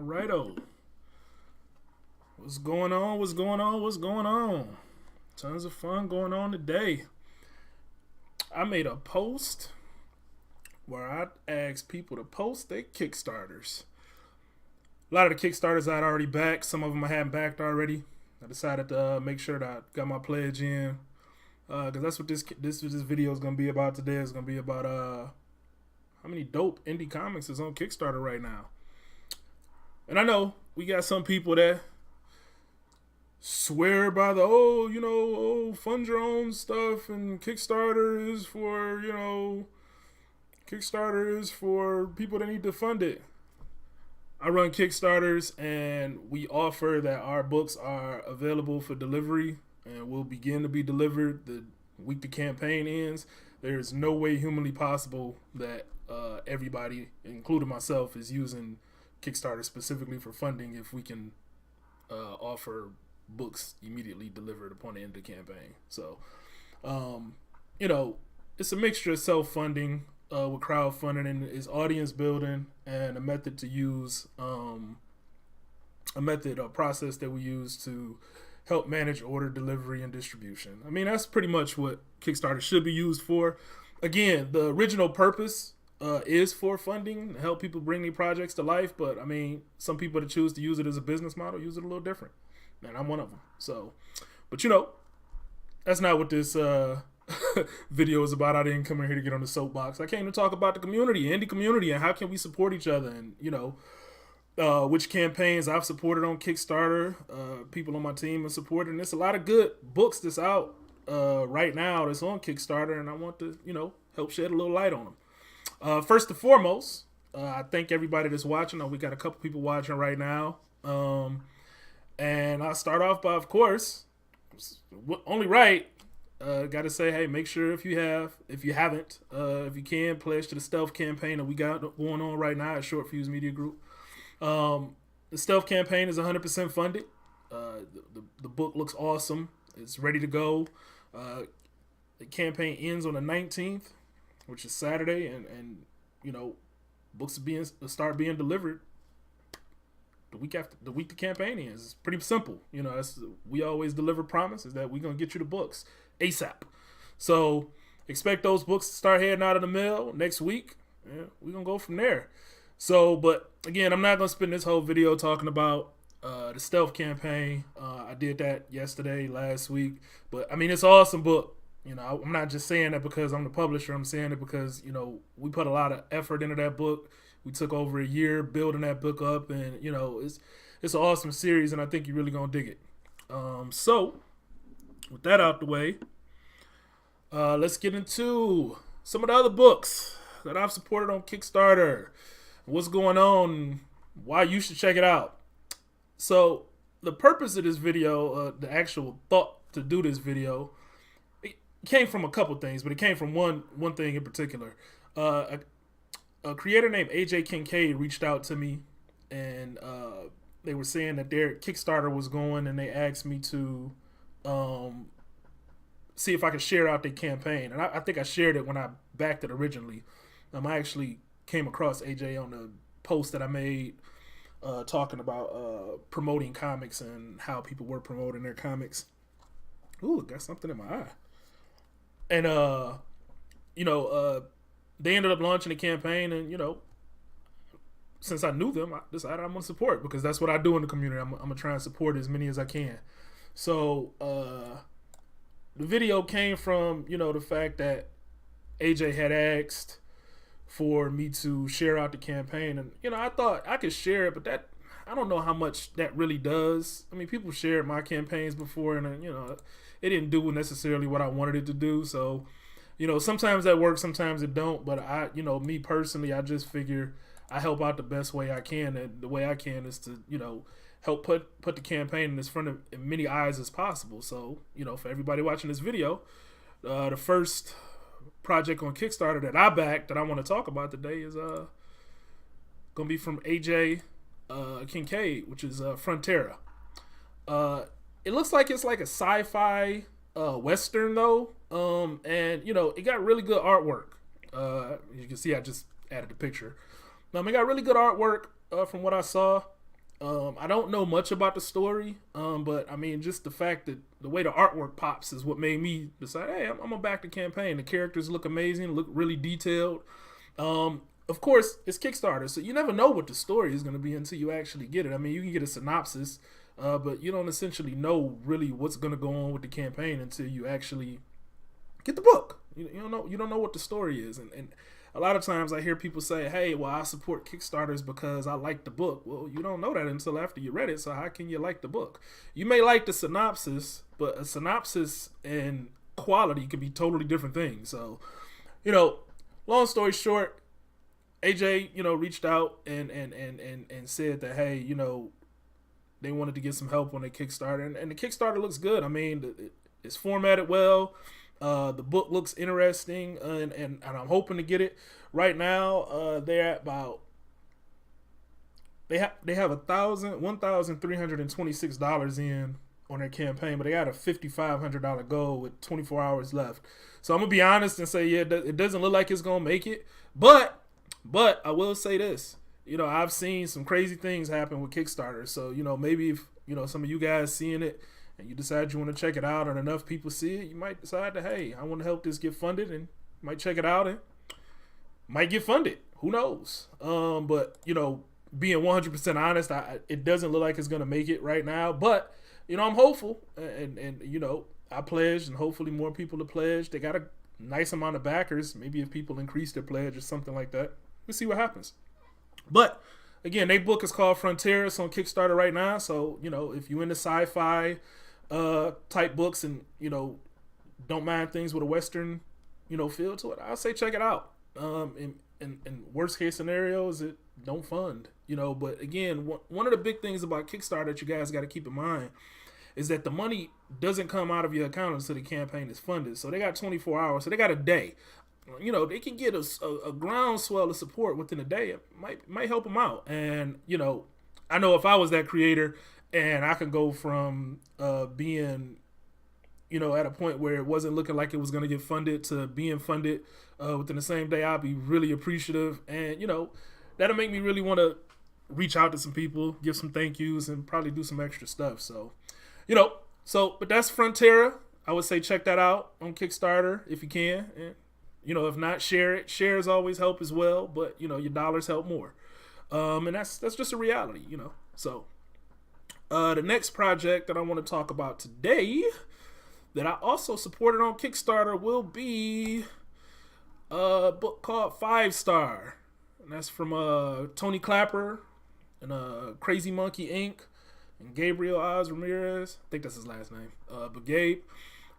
Alrighto. What's going on? What's going on? What's going on? Tons of fun going on today. I made a post where I asked people to post their Kickstarters. A lot of the Kickstarters I'd already backed. Some of them I hadn't backed already. I decided to make sure that I got my pledge in. Because that's what this video is going to be about today. It's going to be about how many dope indie comics is on Kickstarter right now. And I know we got some people that swear by the fund your own stuff, and Kickstarter is for people that need to fund it. I run Kickstarters, and we offer that our books are available for delivery and will begin to be delivered the week the campaign ends. There is no way humanly possible that everybody, including myself, is using Kickstarter specifically for funding if we can offer books immediately delivered upon the end of the campaign. So, it's a mixture of self-funding with crowdfunding, and is audience building, and a method to use, a process that we use to help manage order delivery and distribution. I mean, that's pretty much what Kickstarter should be used for. Again, the original purpose is for funding, to help people bring their projects to life. But I mean, some people that choose to use it as a business model use it a little different. And I'm one of them. So, but that's not what this video is about. I didn't come in here to get on the soapbox. I came to talk about the community, indie community, and how can we support each other, and which campaigns I've supported on Kickstarter, people on my team have supported. And there's a lot of good books that's out right now that's on Kickstarter, and I want to, help shed a little light on them. First and foremost, I thank everybody that's watching. We got a couple people watching right now. And I'll start off by, of course, only right, got to say, hey, make sure if you haven't, if you can, pledge to the Stealth campaign that we got going on right now at Short Fuse Media Group. The Stealth campaign is 100% funded. The book looks awesome. It's ready to go. The campaign ends on the 19th, which is Saturday, and books start being delivered the week the campaign ends. It's pretty simple. We always deliver promises that we're gonna get you the books ASAP. So expect those books to start heading out of the mail next week. Yeah, we're gonna go from there. So, but again, I'm not gonna spend this whole video talking about the Stealth campaign. I did that last week, but I mean, it's an awesome book. I'm not just saying that because I'm the publisher. I'm saying it because, we put a lot of effort into that book. We took over a year building that book up, and, it's an awesome series, and I think you're really going to dig it. So, with that out the way, let's get into some of the other books that I've supported on Kickstarter, what's going on, and why you should check it out. So, the purpose of this video, the actual thought to do this video, came from a couple things, but it came from one thing in particular. A creator named AJ Kincaid reached out to me, and they were saying that their Kickstarter was going, and they asked me to see if I could share out their campaign. And I think I shared it when I backed it originally. I actually came across AJ on the post that I made talking about promoting comics and how people were promoting their comics. Ooh, got something in my eye. And, they ended up launching a campaign, and, since I knew them, I decided I'm going to support, because that's what I do in the community. I'm going to try and support as many as I can. So, the video came from, the fact that AJ had asked for me to share out the campaign. And, I thought I could share it, but I don't know how much that really does. I mean, people shared my campaigns before, and, it didn't do necessarily what I wanted it to do. So, sometimes that works, sometimes it don't. But me personally, I just figure I help out the best way I can. And the way I can is to, help put the campaign in front of as many eyes as possible. So, for everybody watching this video, the first project on Kickstarter that I backed that I want to talk about today is going to be from AJ Kincaid, which is Frontera. It looks like it's like a sci-fi Western though. And it got really good artwork. You can see I just added a picture. It got really good artwork from what I saw. I don't know much about the story, but I mean, just the fact that the way the artwork pops is what made me decide, hey, I'm gonna back the campaign. The characters look amazing, look really detailed. Of course, it's Kickstarter, so you never know what the story is gonna be until you actually get it. I mean, you can get a synopsis, but you don't essentially know really what's gonna go on with the campaign until you actually get the book. You don't know what the story is, and a lot of times I hear people say, hey, well, I support Kickstarters because I like the book. Well, you don't know that until after you read it, so how can you like the book? You may like the synopsis, but a synopsis and quality can be totally different things. So, long story short, AJ, reached out and said that, hey, they wanted to get some help on their Kickstarter, and the Kickstarter looks good. I mean, it's formatted well. The book looks interesting, and I'm hoping to get it. Right now, they're at about they have $1,326 in on their campaign, but they got a $5,500 goal with 24 hours left. So I'm gonna be honest and say, yeah, it doesn't look like it's gonna make it, but I will say this. I've seen some crazy things happen with Kickstarter. So maybe if some of you guys seeing it, and you decide you want to check it out and enough people see it, you might decide that, hey, I want to help this get funded, and you might check it out and might get funded. Who knows? But, being 100% honest, it doesn't look like it's going to make it right now. But, I'm hopeful, and I pledged, and hopefully more people to pledge. They got a nice amount of backers. Maybe if people increase their pledge or something like that, we'll see what happens. But, again, their book is called Frontier. It's on Kickstarter right now. So, if you're into sci-fi type books and don't mind things with a Western feel to it, I'll say check it out. In worst case scenarios, it don't fund. But again, one of the big things about Kickstarter that you guys got to keep in mind is that the money doesn't come out of your account until the campaign is funded. So they got 24 hours, so they got a day. They can get a groundswell of support within a day. It might help them out. And I know if I was that creator, and I can go from being, at a point where it wasn't looking like it was going to get funded to being funded within the same day, I'd be really appreciative. And, that'll make me really want to reach out to some people, give some thank yous, and probably do some extra stuff. So, but that's Frontera. I would say check that out on Kickstarter if you can. And, if not, share it. Shares always help as well, but, your dollars help more. And that's just a reality, So, the next project that I want to talk about today that I also supported on Kickstarter will be a book called 5 Star. And that's from Tony Clapper and Crazy Monkey Inc. and Gabriel Oz Ramirez. I think that's his last name. But Gabe.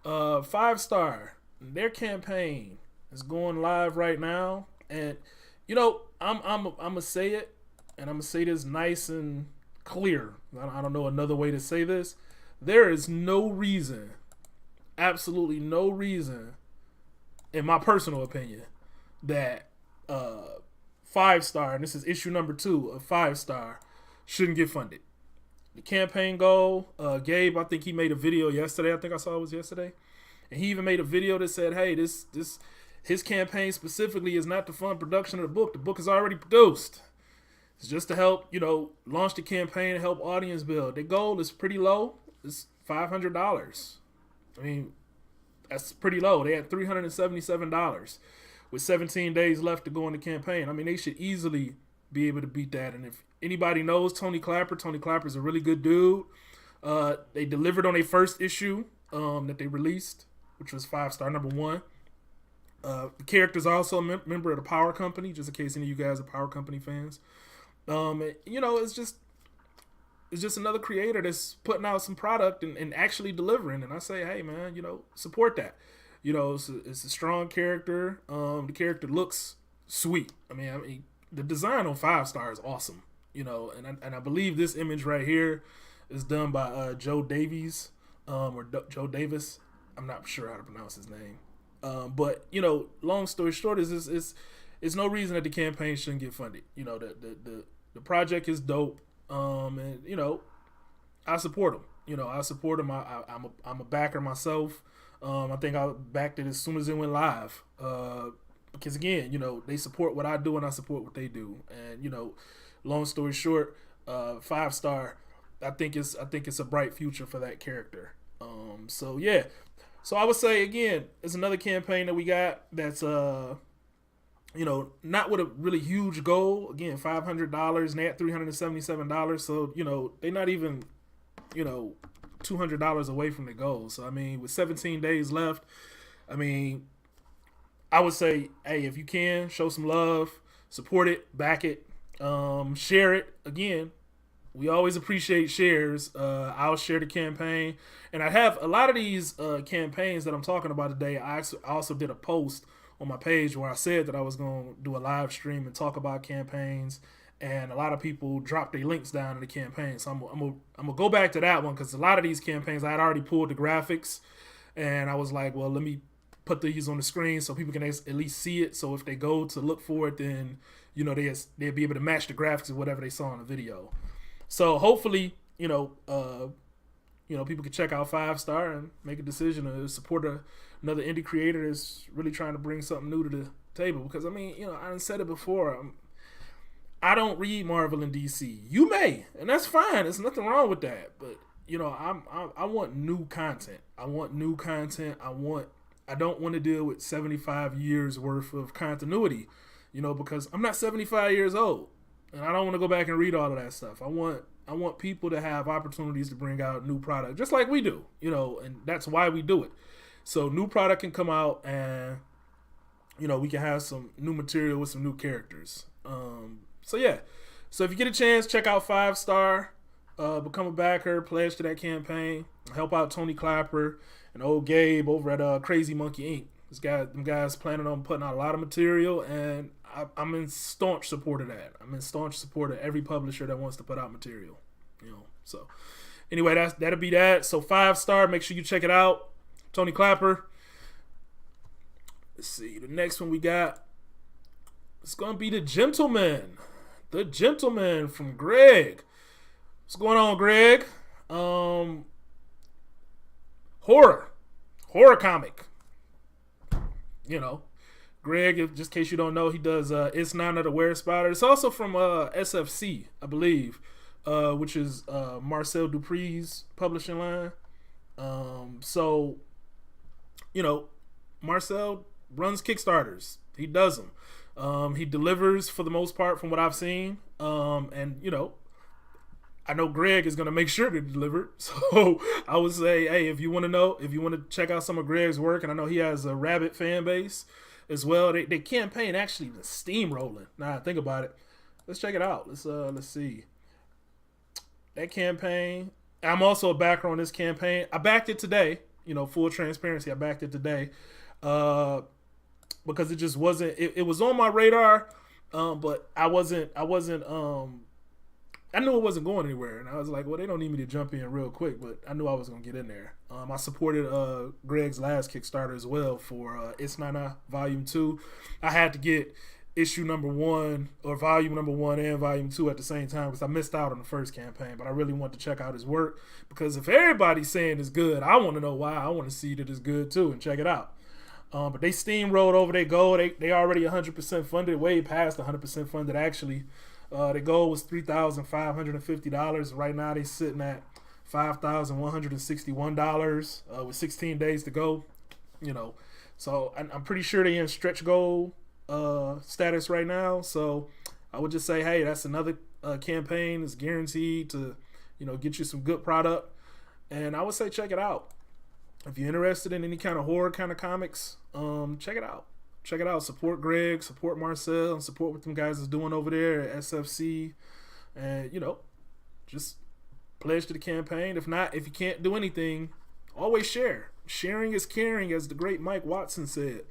5 Star. Their campaign is going live right now. And, I'm going to say it, and I'm going to say this nice and clear. I don't know another way to say this. There is no reason, absolutely no reason, in my personal opinion, that 5 Star, and this is issue number 2 of 5 Star, shouldn't get funded. The campaign goal, Gabe, I think he made a video yesterday. I think I saw it was yesterday. And he even made a video that said, hey, his campaign specifically is not to fund production of the book. The book is already produced. It's just to help, launch the campaign and help audience build. Their goal is pretty low. It's $500. I mean, that's pretty low. They had $377 with 17 days left to go in the campaign. I mean, they should easily be able to beat that. And if anybody knows Tony Clapper's a really good dude. They delivered on their first issue that they released, which was 5 Star number 1. The character's also a member of the Power Company, just in case any of you guys are Power Company fans. It's just another creator that's putting out some product and actually delivering. And I say, hey, man, support that. It's a strong character. The character looks sweet. I mean, the design on 5 Star is awesome. And I believe this image right here is done by Joe Davies or Joe Davis. I'm not sure how to pronounce his name. But long story short is it's no reason that the campaign shouldn't get funded. The project is dope. And I support him. I support him. I'm a backer myself. I think I backed it as soon as it went live. Because again, they support what I do and I support what they do. And long story short, 5-star. I think it's a bright future for that character. So yeah. So I would say again, it's another campaign that we got that's not with a really huge goal. Again, $500 and they at $377. So they're not even $200 away from the goal. So I mean, with 17 days left, I mean, I would say, hey, if you can, show some love, support it, back it, share it. Again, we always appreciate shares. I'll share the campaign. And I have a lot of these campaigns that I'm talking about today. I also did a post on my page where I said that I was going to do a live stream and talk about campaigns. And a lot of people dropped their links down in the campaign. So I'm going to go back to that one because a lot of these campaigns, I had already pulled the graphics. And I was like, well, let me put these on the screen so people can at least see it. So if they go to look for it, then, they'll be able to match the graphics of whatever they saw in the video. So hopefully, people can check out 5-star and make a decision to support another indie creator that's really trying to bring something new to the table. Because, I mean, I said it before. I don't read Marvel and DC. You may, and that's fine. There's nothing wrong with that. But, I want new content. I don't want to deal with 75 years worth of continuity, because I'm not 75 years old. And I don't want to go back and read all of that stuff. I want people to have opportunities to bring out new product, just like we do, and that's why we do it. So new product can come out and, we can have some new material with some new characters. So yeah. So if you get a chance, check out 5-star, become a backer, pledge to that campaign, help out Tony Clapper and old Gabe over at Crazy Monkey Inc. Them guys planning on putting out a lot of material, and I'm in staunch support of that. I'm in staunch support of every publisher that wants to put out material. So anyway, that'll be that. So 5-star, make sure you check it out. Tony Clapper. Let's see, the next one we got, it's gonna be The Gentleman. The Gentleman from Greg. What's going on, Greg? Horror comic. Greg, just in case you don't know, he does It's Not Another Were Spider. It's also from SFC, I believe, which is Marcel Dupree's publishing line. So, Marcel runs Kickstarters. He does them. He delivers for the most part from what I've seen. And, I know Greg is going to make sure to deliver. So I would say, hey, if you want to check out some of Greg's work, and I know he has a rabid fan base as well. They campaign actually been steamrolling. Now I think about it. Let's check it out. Let's see. That campaign. I'm also a backer on this campaign. I backed it today. Full transparency. I backed it today. Because it just wasn't, it was on my radar. But I knew it wasn't going anywhere, and I was like, well, they don't need me to jump in real quick, but I knew I was going to get in there. I supported Greg's last Kickstarter as well for It's Not Volume 2. I had to get issue number 1, or volume number 1 and volume 2 at the same time because I missed out on the first campaign, but I really want to check out his work because if everybody's saying it's good, I want to know why. I want to see that it's good too and check it out. But they steamrolled over their goal. They already 100% funded, way past 100% funded actually. The goal was $3,550. Right now they're sitting at $5,161 with 16 days to go. So I'm pretty sure they're in stretch goal status right now. So I would just say, hey, that's another campaign that's guaranteed to get you some good product. And I would say check it out. If you're interested in any kind of horror kind of comics, check it out. Check it out. Support Greg, support Marcel, and support what them guys is doing over there at SFC. And, just pledge to the campaign. If not, if you can't do anything, always share. Sharing is caring, as the great Mike Watson said.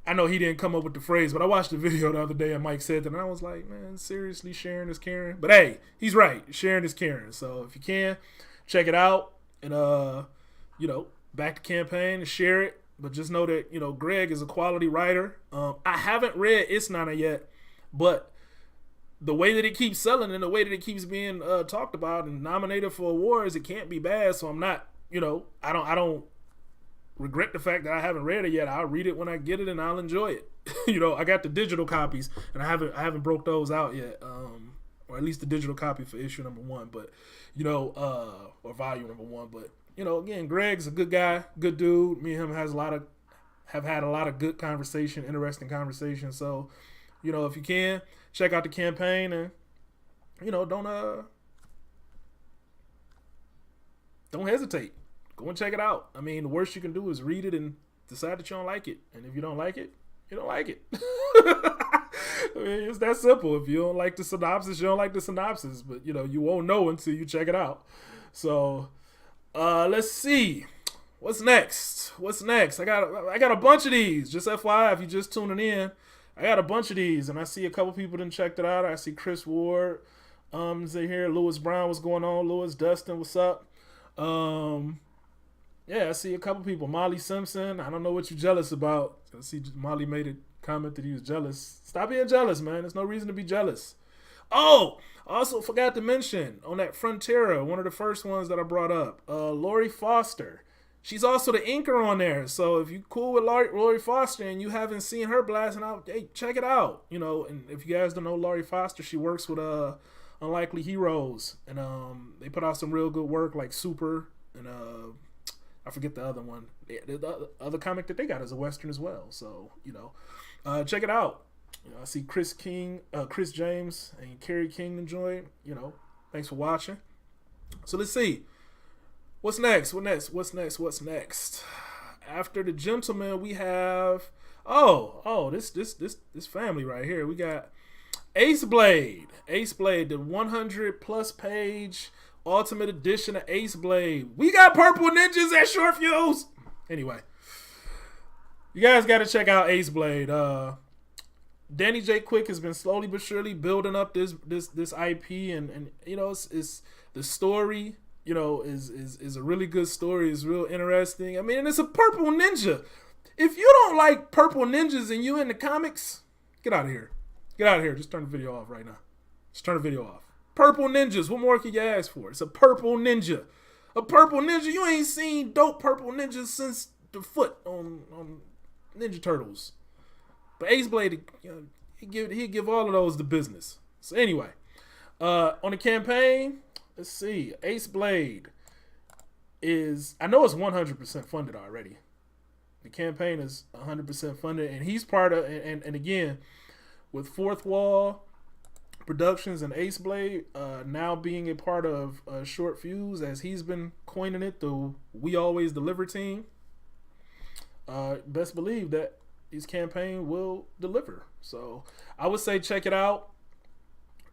I know he didn't come up with the phrase, but I watched the video the other day and Mike said that, and I was like, man, seriously, sharing is caring? But hey, he's right. Sharing is caring. So if you can, check it out and, back the campaign and share it. But just know that, Greg is a quality writer. I haven't read It's Not yet, but the way that it keeps selling and the way that it keeps being talked about and nominated for awards, it can't be bad. So I'm not, I don't regret the fact that I haven't read it yet. I'll read it when I get it and I'll enjoy it. I got the digital copies and I haven't broke those out yet. or at least the digital copy for issue number 1. But or volume number 1. But again, Greg's a good guy, good dude. Me and him have had a lot of good conversation, interesting conversation. So, if you can, check out the campaign and don't hesitate. Go and check it out. I mean, the worst you can do is read it and decide that you don't like it. And if you don't like it, you don't like it. I mean, it's that simple. If you don't like the synopsis, you don't like the synopsis. But, you won't know until you check it out. So, let's see. What's next? I got a bunch of these. Just FYI, if you're just tuning in, I got a bunch of these. And I see a couple people didn't check it out. I see Chris Ward. Here. Lewis Brown, what's going on? Lewis, Dustin, what's up? I see a couple people. Molly Simpson, I don't know what you're jealous about. I see Molly made a comment that he was jealous. Stop being jealous, man. There's no reason to be jealous. Oh, I also forgot to mention on that Frontera, one of the first ones that I brought up, Lori Foster. She's also the inker on there. So if you cool with Lori Foster and you haven't seen her blasting out, hey, check it out. And if you guys don't know Lori Foster, she works with Unlikely Heroes, and they put out some real good work like Super, and I forget the other one. The other comic that they got is a Western as well. So check it out. I see Chris James and Kerry King enjoy. Thanks for watching. So let's see. What's next? What's next? After the Gentleman, we have this family right here. We got Ace Blade, the 100 plus page Ultimate Edition of Ace Blade. We got Purple Ninjas at Short Fuse. Anyway, you guys got to check out Ace Blade. Danny J. Quick has been slowly but surely building up this IP, and it's the story. Is a really good story. It's real interesting. I mean, and it's a purple ninja. If you don't like purple ninjas and you in the comics, get out of here. Get out of here. Just turn the video off right now. Just turn the video off. Purple ninjas. What more can you ask for? It's a purple ninja. A purple ninja. You ain't seen dope purple ninjas since the foot on Ninja Turtles. But Ace Blade, he'd give all of those the business. So anyway, on the campaign, let's see. Ace Blade I know it's 100% funded already. The campaign is 100% funded, and he's part of, and again, with Fourth Wall Productions and Ace Blade now being a part of Short Fuse, as he's been coining it, the We Always Deliver team, best believe that his campaign will deliver. So I would say check it out.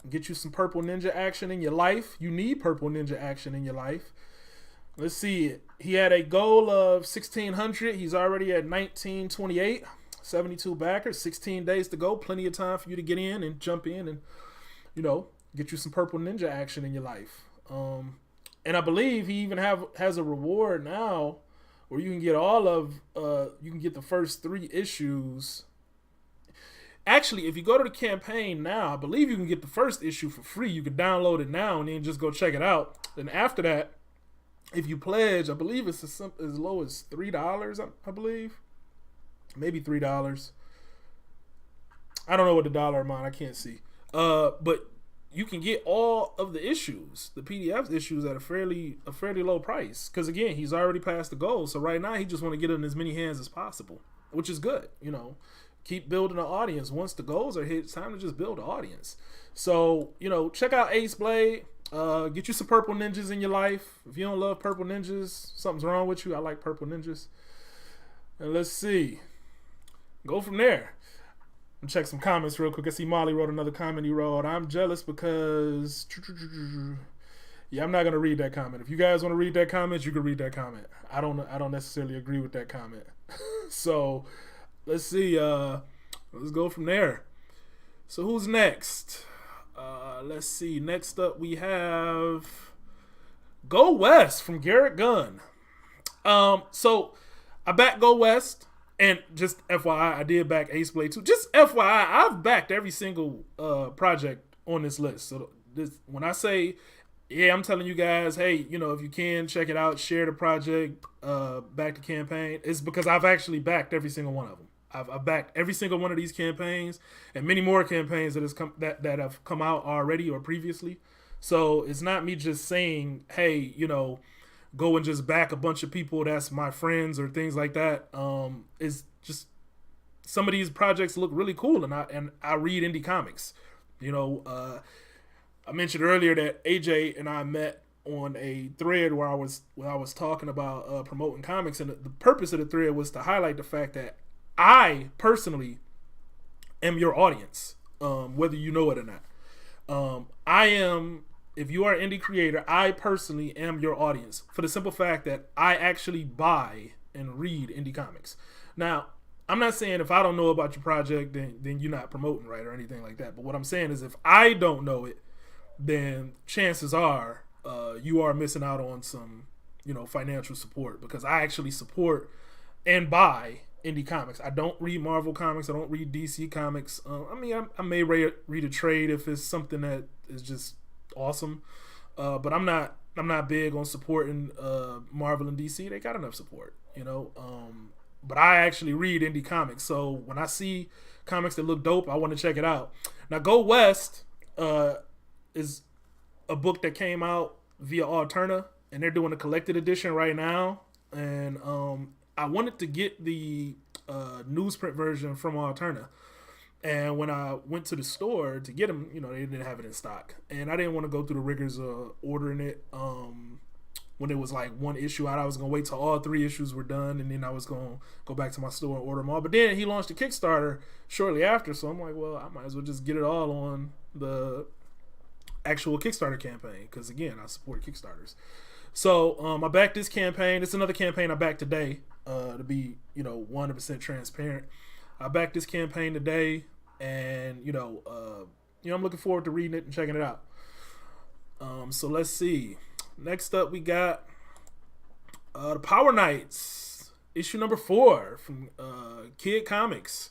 Get you some Purple Ninja action in your life. You need Purple Ninja action in your life. Let's see. He had a goal of 1,600. He's already at 1,928. 72 backers. 16 days to go. Plenty of time for you to get in and jump in and, get you some Purple Ninja action in your life. And I believe he even has a reward now where you can get you can get the first 3 issues. Actually, if you go to the campaign now, I believe you can get the first issue for free. You can download it now and then just go check it out. Then after that, if you pledge, I believe it's as low as $3, I believe. Maybe $3. I don't know what the dollar amount, I can't see. But you can get all of the issues, the PDF issues, at a fairly low price. Because again, he's already passed the goal. So right now, he just want to get it in as many hands as possible, which is good. Keep building an audience. Once the goals are hit, it's time to just build an audience. So, check out Ace Blade. Get you some Purple Ninjas in your life. If you don't love Purple Ninjas, something's wrong with you. I like Purple Ninjas. And let's see. Go from there. Check some comments real quick. I see Molly wrote another comment. He wrote, I'm jealous because... Yeah, I'm not going to read that comment. If you guys want to read that comment, you can read that comment. I don't necessarily agree with that comment. So, let's see. Let's go from there. So, who's next? Let's see. Next up, we have Go West from Garrett Gunn. So, I backed Go West. And just FYI, I did back Ace Blade too. Just FYI, I've backed every single project on this list. So when I say, yeah, I'm telling you guys, hey, if you can, check it out, share the project, back the campaign, it's because I've actually backed every single one of them. I've backed every single one of these campaigns and many more campaigns that have come out already or previously. So it's not me just saying, hey, go and just back a bunch of people that's my friends or things like that. It's just some of these projects look really cool, and I read indie comics. I mentioned earlier that AJ and I met on a thread where I was talking about promoting comics, and the purpose of the thread was to highlight the fact that I personally am your audience, whether you know it or not. I am. If you are an indie creator, I personally am your audience for the simple fact that I actually buy and read indie comics. Now, I'm not saying if I don't know about your project, then you're not promoting right or anything like that. But what I'm saying is if I don't know it, then chances are you are missing out on some, financial support, because I actually support and buy indie comics. I don't read Marvel comics. I don't read DC comics. I may read a trade if it's something that is just awesome. But I'm not big on supporting Marvel and DC. They got enough support, But I actually read indie comics. So when I see comics that look dope, I want to check it out. Now, Go West is a book that came out via Alterna, and they're doing a collected edition right now. And I wanted to get the newsprint version from Alterna. And when I went to the store to get them, they didn't have it in stock. And I didn't want to go through the rigors of ordering it when it was like one issue out. I was going to wait till all 3 issues were done, and then I was going to go back to my store and order them all. But then he launched a Kickstarter shortly after, so I'm like, well, I might as well just get it all on the actual Kickstarter campaign, because, again, I support Kickstarters. So I backed this campaign. It's another campaign I backed today, to be 100% transparent. I backed this campaign today, and I'm looking forward to reading it and checking it out. So let's see. Next up, we got the Power Knights, issue number 4 from Kid Comics,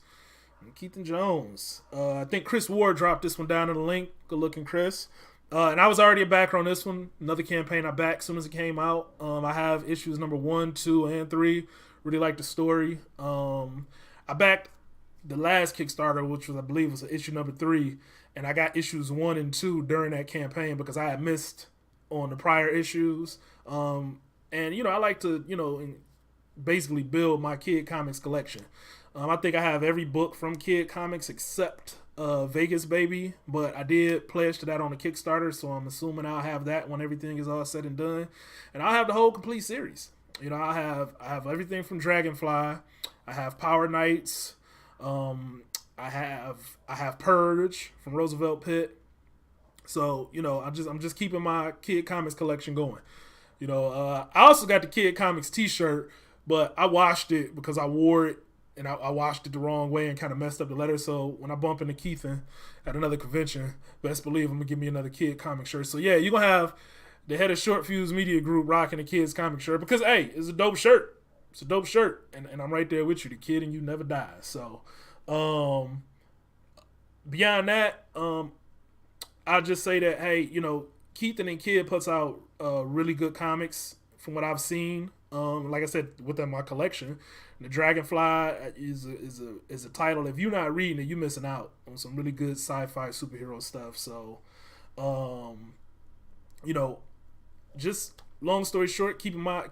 and Keith Jones. I think Chris Ward dropped this one down in the link. Good looking, Chris. And I was already a backer on this one. Another campaign I backed as soon as it came out. I have issues number 1, 2, and 3. Really like the story. I backed the last Kickstarter, which was, I believe, was issue number 3, and I got issues 1 and 2 during that campaign because I had missed on the prior issues. And I like to basically build my Kid Comics collection. I think I have every book from Kid Comics except Vegas Baby, but I did pledge to that on the Kickstarter, so I'm assuming I'll have that when everything is all said and done, and I'll have the whole complete series. I have everything from Dragonfly. I have Power Knights. I have Purge from Roosevelt Pit. So I'm just keeping my Kid Comics collection going. I also got the Kid Comics T-shirt, but I washed it because I wore it and I washed it the wrong way and kind of messed up the letter. So when I bump into Keithan at another convention, best believe I'm gonna give me another Kid Comics shirt. So yeah, you're gonna have the head of Short Fuse Media Group rocking the Kids Comics shirt because hey, it's a dope shirt. It's a dope shirt, and I'm right there with you. The kid and you never die. So beyond that, I'll just say that, hey, Keithan and Kid puts out really good comics from what I've seen. Like I said, within my collection, the Dragonfly is a title. If you're not reading it, you're missing out on some really good sci-fi superhero stuff. So, just long story short, keeping my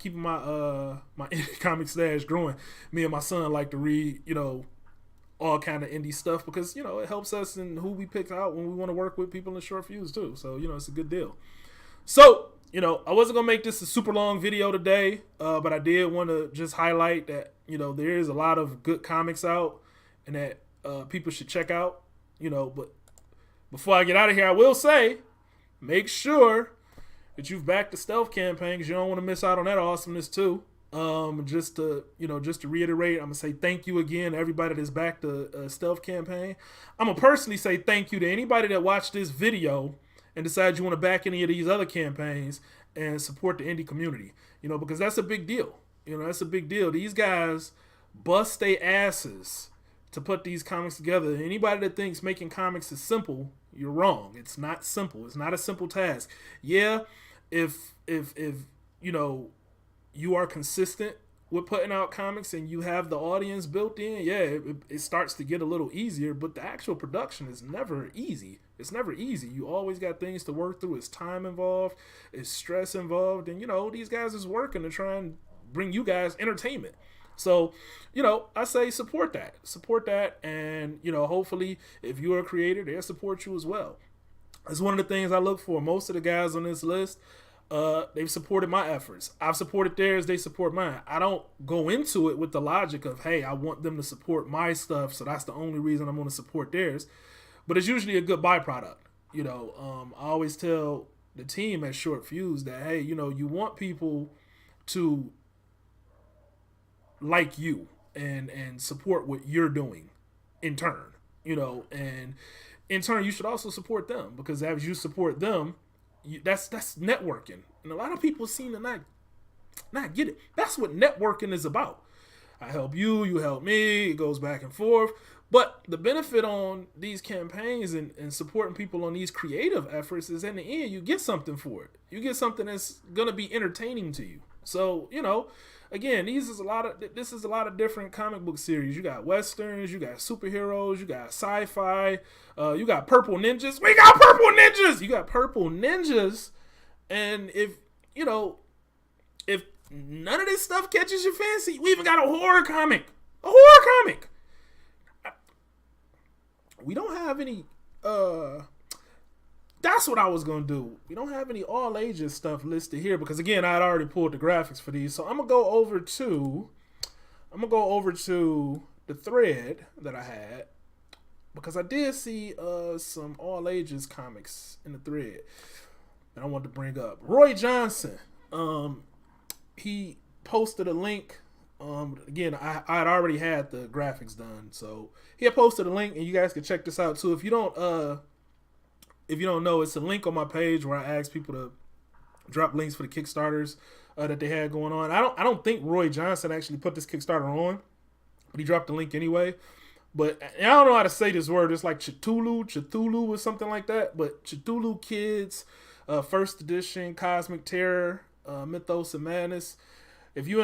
my indie comic stash growing. Me and my son like to read, all kind of indie stuff because it helps us in who we pick out when we want to work with people in Short Fuse too. So it's a good deal. So I wasn't gonna make this a super long video today, but I did want to just highlight that there is a lot of good comics out and that people should check out. But before I get out of here, I will say, make sure that you've backed the Stealth campaign because you don't want to miss out on that awesomeness too. Just to reiterate, I'm gonna say thank you again to everybody that's backed the Stealth campaign. I'm gonna personally say thank you to anybody that watched this video and decided you want to back any of these other campaigns and support the indie community. Because that's a big deal. That's a big deal. These guys bust their asses to put these comics together. Anybody that thinks making comics is simple, you're wrong. It's not simple. It's not a simple task. Yeah, if you are consistent with putting out comics and you have the audience built in, yeah, it starts to get a little easier, but the actual production is never easy. It's never easy. You always got things to work through. It's time involved, it's stress involved, and these guys is working to try and bring you guys entertainment. So, I say support that, and hopefully, if you're a creator, they'll support you as well. That's one of the things I look for. Most of the guys on this list, they've supported my efforts. I've supported theirs. They support mine. I don't go into it with the logic of, hey, I want them to support my stuff, so that's the only reason I'm going to support theirs. But it's usually a good byproduct. I always tell the team at Short Fuse that, hey, you want people to like you and support what you're doing in turn. And in turn, you should also support them, because as you support them, that's networking. And a lot of people seem to not get it. That's what networking is about. I help you, you help me, it goes back and forth. But the benefit on these campaigns and supporting people on these creative efforts is, in the end, you get something for it. You get something that's going to be entertaining to you. So, again, this is a lot of different comic book series. You got westerns, you got superheroes, you got sci-fi, you got purple ninjas. We got purple ninjas. You got purple ninjas, and if none of this stuff catches your fancy, we even got a horror comic. We don't have any. That's what I was gonna do. We don't have any all ages stuff listed here because, again, I had already pulled the graphics for these. So I'm gonna go over to the thread that I had, because I did see some all ages comics in the thread that I wanted to bring up. Roy Johnson, he posted a link. Again, I had already had the graphics done, so he had posted a link, and you guys can check this out too. If you don't know, it's a link on my page where I ask people to drop links for the Kickstarters that they had going on. I don't think Roy Johnson actually put this Kickstarter on, but he dropped the link anyway. But I don't know how to say this word. It's like Cthulhu or something like that. But Cthulhu Kids, first edition, Cosmic Terror, Mythos and Madness. If you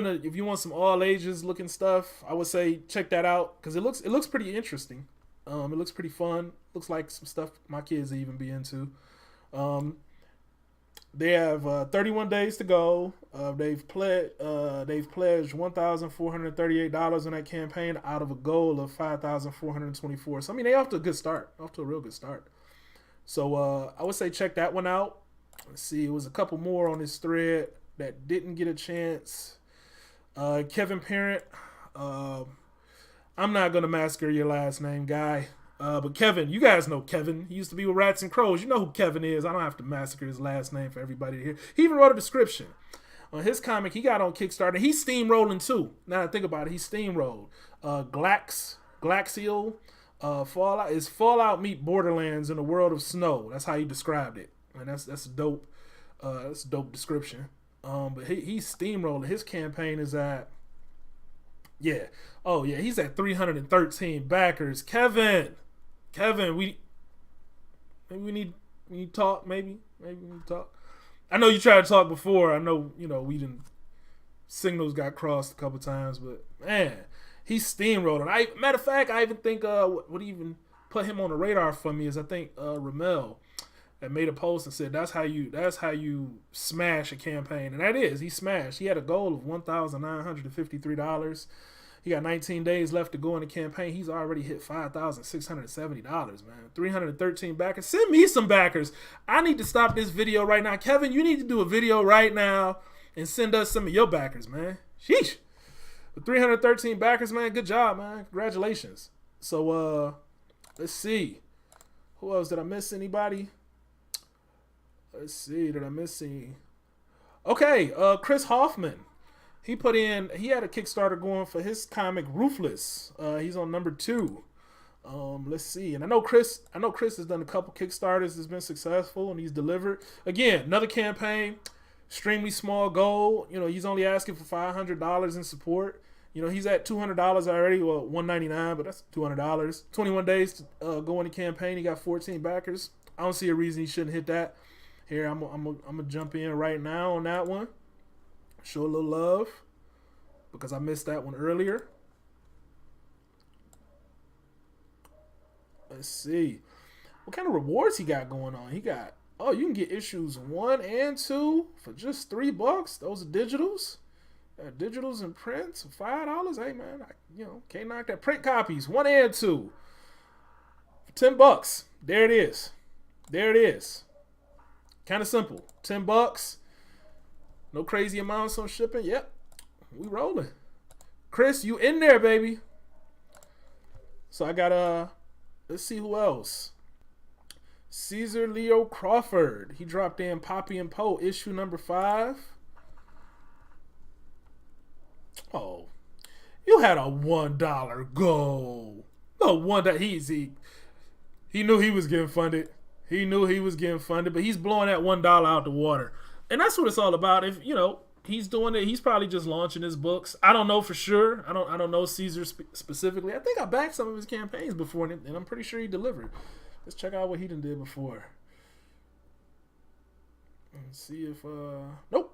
want some all ages looking stuff, I would say check that out, because it looks pretty interesting. It looks pretty fun. Looks like some stuff my kids even be into. They have 31 days to go. They've pledged $1,438 in that campaign out of a goal of $5,424. So I mean, they off to a good start. Off to a real good start. So I would say check that one out. Let's see. It was a couple more on this thread that didn't get a chance. Kevin Parent. I'm not going to massacre your last name, guy. But Kevin, you guys know Kevin. He used to be with Rats and Crows. You know who Kevin is. I don't have to massacre his last name for everybody to hear. He even wrote a description on his comic he got on Kickstarter. He's steamrolling too. Now that I think about it, he's steamrolled. Glaxial Fallout is Fallout meet Borderlands in a world of snow. That's how he described it, and that's dope. That's a dope description. But he's steamrolling. His campaign is at he's at 313 backers. Kevin, we need to talk. Maybe we need to talk. I know you tried to talk before. I know we didn't. Signals got crossed a couple times, but man, he's steamrolling. Matter of fact, I even think what even put him on the radar for me is, I think Ramel that made a post and said that's how you smash a campaign, and that is, he smashed. He had a goal of $1,953. He got 19 days left to go in the campaign. He's already hit $5,670, man. 313 backers. Send me some backers. I need to stop this video right now. Kevin, you need to do a video right now and send us some of your backers, man. Sheesh. With 313 backers, man, good job, man. Congratulations. So, let's see. Who else? Did I miss anybody? Let's see. Did I miss any? Okay, Chris Hoffman. He had a Kickstarter going for his comic Ruthless. He's on number 2. Let's see. And I know Chris has done a couple Kickstarters that's been successful, and he's delivered. Again, another campaign, extremely small goal. He's only asking for $500 in support. He's at $200 already. Well, $199, but that's $200. 21 days to go in the campaign. He got 14 backers. I don't see a reason he shouldn't hit that. Here, I'm gonna jump in right now on that one. Show a little love. because I missed that one earlier. Let's see. What kind of rewards he got going on? He got, oh, you can get issues 1 and 2 for just $3. Those are digitals. Digitals and prints for $5. Hey, man, can't knock that. Print copies, 1 and 2 for $10. There it is. There it is. Kind of simple. $10. No crazy amounts on shipping. Yep. We rolling. Chris, you in there, baby. So I got, let's see who else. Caesar Leo Crawford. He dropped in Poppy and Poe, issue number 5. Oh, you had a $1 goal. No wonder he knew he was getting funded. He knew he was getting funded, but he's blowing that $1 out the water. And that's what it's all about. If, he's doing it, he's probably just launching his books. I don't know for sure. I don't know Caesar specifically. I think I backed some of his campaigns before, and I'm pretty sure he delivered. Let's check out what he done did before. Let's see if nope,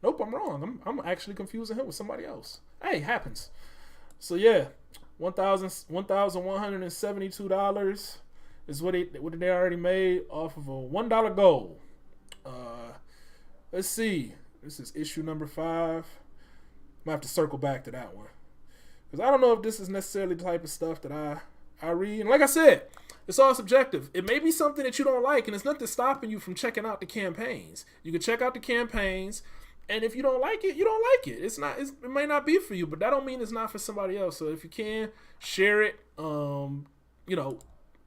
I'm wrong. I'm actually confusing him with somebody else. Hey, happens. So yeah, $1,172 is what they already made off of a $1 goal. Let's see. This is issue number 5. I'm gonna have to circle back to that one because I don't know if this is necessarily the type of stuff that I read. And like I said, it's all subjective. It may be something that you don't like, and it's nothing stopping you from checking out the campaigns. You can check out the campaigns, and if you don't like it, you don't like it. It may not be for you, but that don't mean it's not for somebody else. So if you can, share it.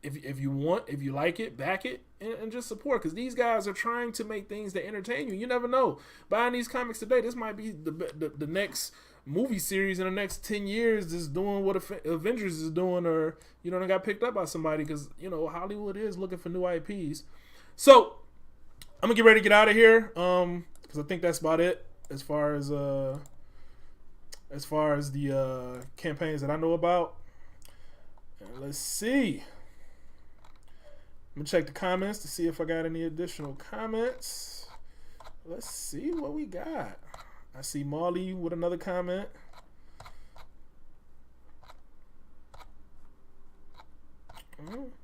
If you want, if you like it, back it, and just support, because these guys are trying to make things that entertain you. You never know. Buying these comics today, this might be the next movie series in the next 10 years is doing what Avengers is doing, or they got picked up by somebody, because Hollywood is looking for new IPs. So I'm gonna get ready to get out of here, because I think that's about it as far as the campaigns that I know about. And let's see. I'm gonna check the comments to see if I got any additional comments. Let's see what we got. I see Molly with another comment.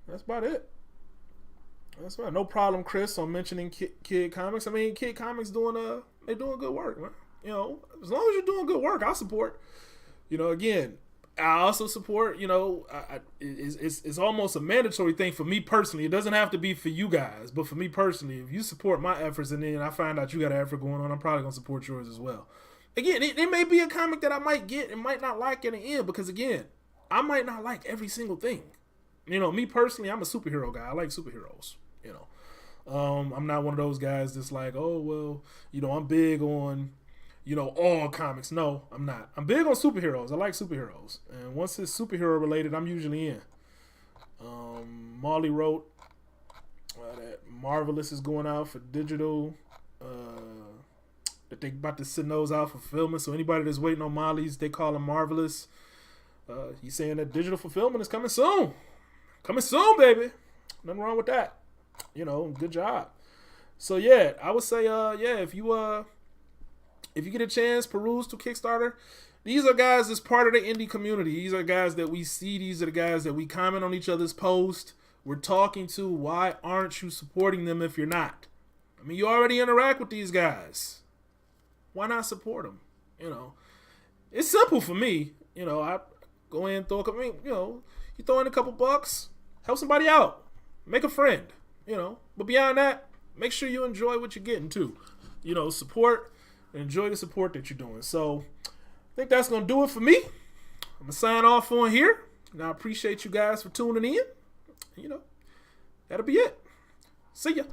That's about it. That's right. No problem, Chris, on mentioning Kid Comics. I mean, Kid Comics they're doing good work, man. As long as you're doing good work, I'll support. Again, I also support. It's almost a mandatory thing for me personally. It doesn't have to be for you guys, but for me personally, if you support my efforts and then I find out you got an effort going on, I'm probably gonna support yours as well. Again, it may be a comic that I might get and might not like in the end, because again, I might not like every single thing. Me personally, I'm a superhero guy. I like superheroes. I'm not one of those guys that's like, oh well, I'm big on all comics. No, I'm not. I'm big on superheroes. I like superheroes, and once it's superhero related, I'm usually in. Molly wrote that Marvelous is going out for digital. That they about to send those out for fulfillment. So anybody that's waiting on Molly's, they call them Marvelous. He's saying that digital fulfillment is coming soon. Coming soon, baby. Nothing wrong with that. Good job. So yeah, I would say if you get a chance, peruse to Kickstarter. These are guys that's part of the indie community. These are guys that we see. These are the guys that we comment on each other's posts. We're talking to. Why aren't you supporting them if you're not? I mean, you already interact with these guys. Why not support them? It's simple for me. I go in, throw a couple, you throw in a couple bucks, help somebody out, make a friend, But beyond that, make sure you enjoy what you're getting too. Support and enjoy the support that you're doing. So I think that's going to do it for me. I'm going to sign off on here. And I appreciate you guys for tuning in. That'll be it. See ya.